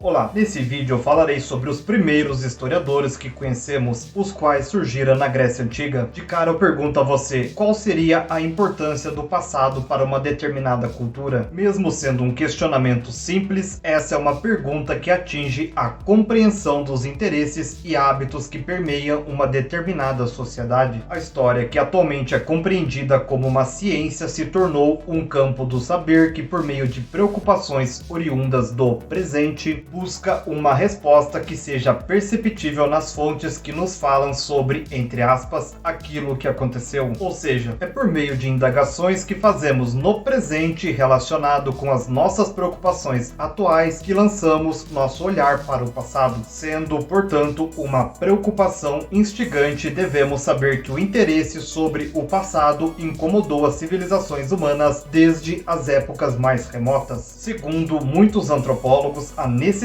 Olá, nesse vídeo eu falarei sobre os primeiros historiadores que conhecemos, os quais surgiram na Grécia Antiga. De cara eu pergunto a você, qual seria a importância do passado para uma determinada cultura? Mesmo sendo um questionamento simples, essa é uma pergunta que atinge a compreensão dos interesses e hábitos que permeiam uma determinada sociedade. A história, que atualmente é compreendida como uma ciência, se tornou um campo do saber que, por meio de preocupações oriundas do presente, busca uma resposta que seja perceptível nas fontes que nos falam sobre, entre aspas, aquilo que aconteceu. Ou seja, é por meio de indagações que fazemos no presente relacionado com as nossas preocupações atuais que lançamos nosso olhar para o passado. Sendo, portanto, uma preocupação instigante, devemos saber que o interesse sobre o passado incomodou as civilizações humanas desde as épocas mais remotas. Segundo muitos antropólogos, a necessidade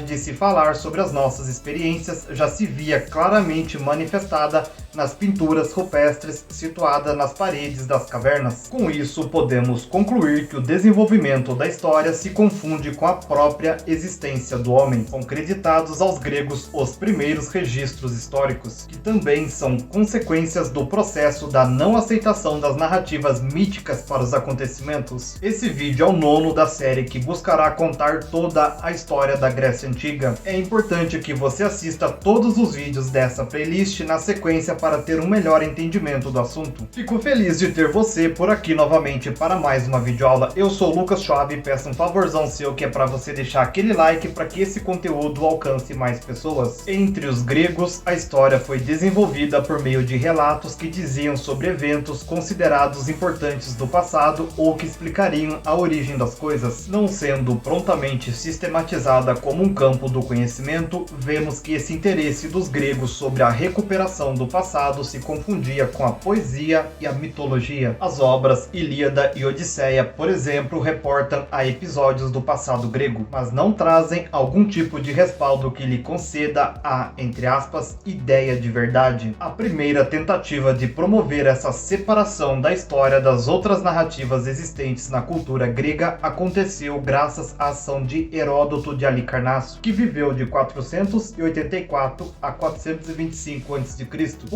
de se falar sobre as nossas experiências já se via claramente manifestada nas pinturas rupestres situadas nas paredes das cavernas. Com isso, podemos concluir que o desenvolvimento da história se confunde com a própria existência do homem. São creditados aos gregos os primeiros registros históricos, que também são consequências do processo da não aceitação das narrativas míticas para os acontecimentos. Esse vídeo é o 9º da série que buscará contar toda a história da Grécia Antiga. É importante que você assista todos os vídeos dessa playlist na sequência para ter um melhor entendimento do assunto. Fico feliz de ter você por aqui novamente para mais uma videoaula. Eu sou o Lucas Schwab e peço um favorzão seu, que é para você deixar aquele like para que esse conteúdo alcance mais pessoas. Entre os gregos, a história foi desenvolvida por meio de relatos que diziam sobre eventos considerados importantes do passado ou que explicariam a origem das coisas. Não sendo prontamente sistematizada como um campo do conhecimento, vemos que esse interesse dos gregos sobre a recuperação do passado se confundia com a poesia e a mitologia. As obras Ilíada e Odisseia, por exemplo, reportam a episódios do passado grego, mas não trazem algum tipo de respaldo que lhe conceda a, entre aspas, ideia de verdade. A primeira tentativa de promover essa separação da história das outras narrativas existentes na cultura grega aconteceu graças à ação de Heródoto de Alicarnasso, que viveu de 484 a 425 a.C.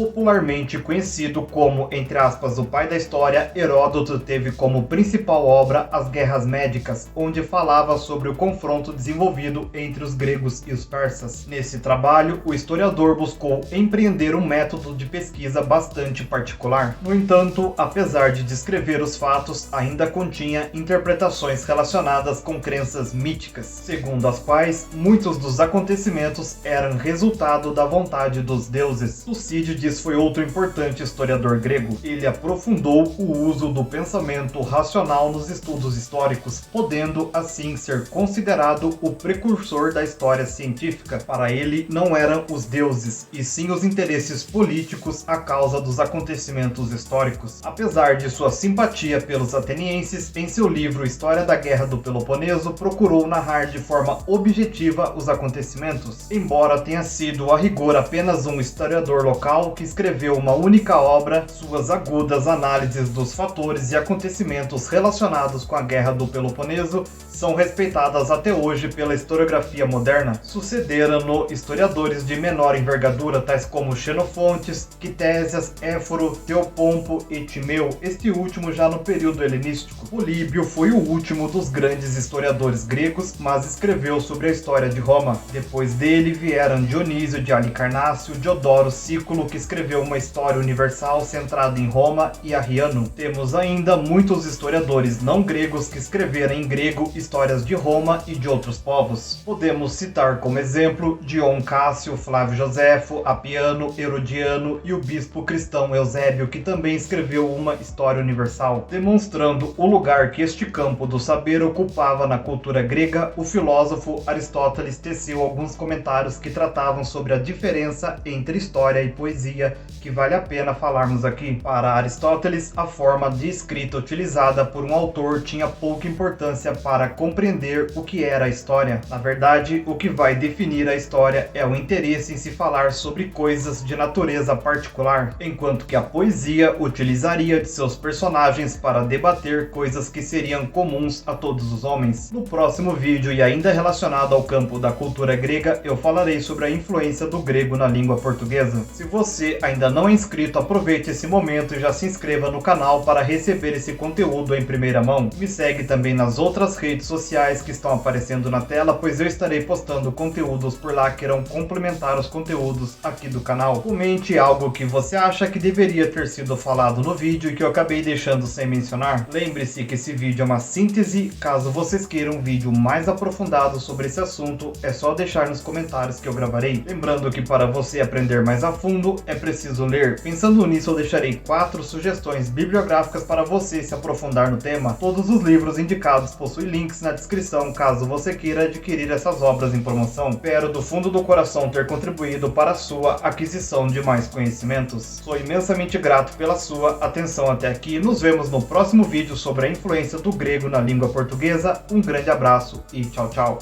Popularmente conhecido como, entre aspas, o pai da história, Heródoto teve como principal obra As Guerras Médicas, onde falava sobre o confronto desenvolvido entre os gregos e os persas. Nesse trabalho, o historiador buscou empreender um método de pesquisa bastante particular. No entanto, apesar de descrever os fatos, ainda continha interpretações relacionadas com crenças míticas, segundo as quais muitos dos acontecimentos eram resultado da vontade dos deuses. Tucídides foi outro importante historiador grego. Ele aprofundou o uso do pensamento racional nos estudos históricos, podendo assim ser considerado o precursor da história científica. Para ele, não eram os deuses, e sim os interesses políticos a causa dos acontecimentos históricos. Apesar de sua simpatia pelos atenienses, em seu livro História da Guerra do Peloponeso, procurou narrar de forma objetiva os acontecimentos. Embora tenha sido a rigor apenas um historiador local que escreveu uma única obra, suas agudas análises dos fatores e acontecimentos relacionados com a Guerra do Peloponeso são respeitadas até hoje pela historiografia moderna. Sucederam-no historiadores de menor envergadura, tais como Xenofontes, Quitésias, Éforo, Teopompo e Timeu, este último já no período helenístico. Políbio foi o último dos grandes historiadores gregos, mas escreveu sobre a história de Roma. Depois dele vieram Dionísio de Alicarnácio, Diodoro Sículo, que escreveu uma história universal centrada em Roma, e Arriano. Temos ainda muitos historiadores não gregos que escreveram em grego histórias de Roma e de outros povos. Podemos citar como exemplo Dion Cássio, Flávio Joséfo, Apiano, Herodiano e o bispo cristão Eusébio, que também escreveu uma história universal. Demonstrando o lugar que este campo do saber ocupava na cultura grega, o filósofo Aristóteles teceu alguns comentários que tratavam sobre a diferença entre história e poesia filosofia que vale a pena falarmos aqui. Para Aristóteles, a forma de escrita utilizada por um autor tinha pouca importância para compreender o que era a história. Na verdade, o que vai definir a história é o interesse em se falar sobre coisas de natureza particular, enquanto que a poesia utilizaria de seus personagens para debater coisas que seriam comuns a todos os homens. No próximo vídeo, e ainda relacionado ao campo da cultura grega, eu falarei sobre a influência do grego na língua portuguesa. Se você ainda não é inscrito, aproveite esse momento e já se inscreva no canal para receber esse conteúdo em primeira mão. Me segue também nas outras redes sociais que estão aparecendo na tela, pois eu estarei postando conteúdos por lá que irão complementar os conteúdos aqui do canal. Comente algo que você acha que deveria ter sido falado no vídeo e que eu acabei deixando sem mencionar. Lembre-se que esse vídeo é uma síntese. Caso vocês queiram um vídeo mais aprofundado sobre esse assunto, é só deixar nos comentários que eu gravarei. Lembrando que para você aprender mais a fundo, é preciso ler. Pensando nisso, eu deixarei 4 sugestões bibliográficas para você se aprofundar no tema. Todos os livros indicados possuem links na descrição, caso você queira adquirir essas obras em promoção. Espero do fundo do coração ter contribuído para a sua aquisição de mais conhecimentos. Sou imensamente grato pela sua atenção até aqui. Nos vemos no próximo vídeo sobre a influência do grego na língua portuguesa. Um grande abraço e tchau, tchau.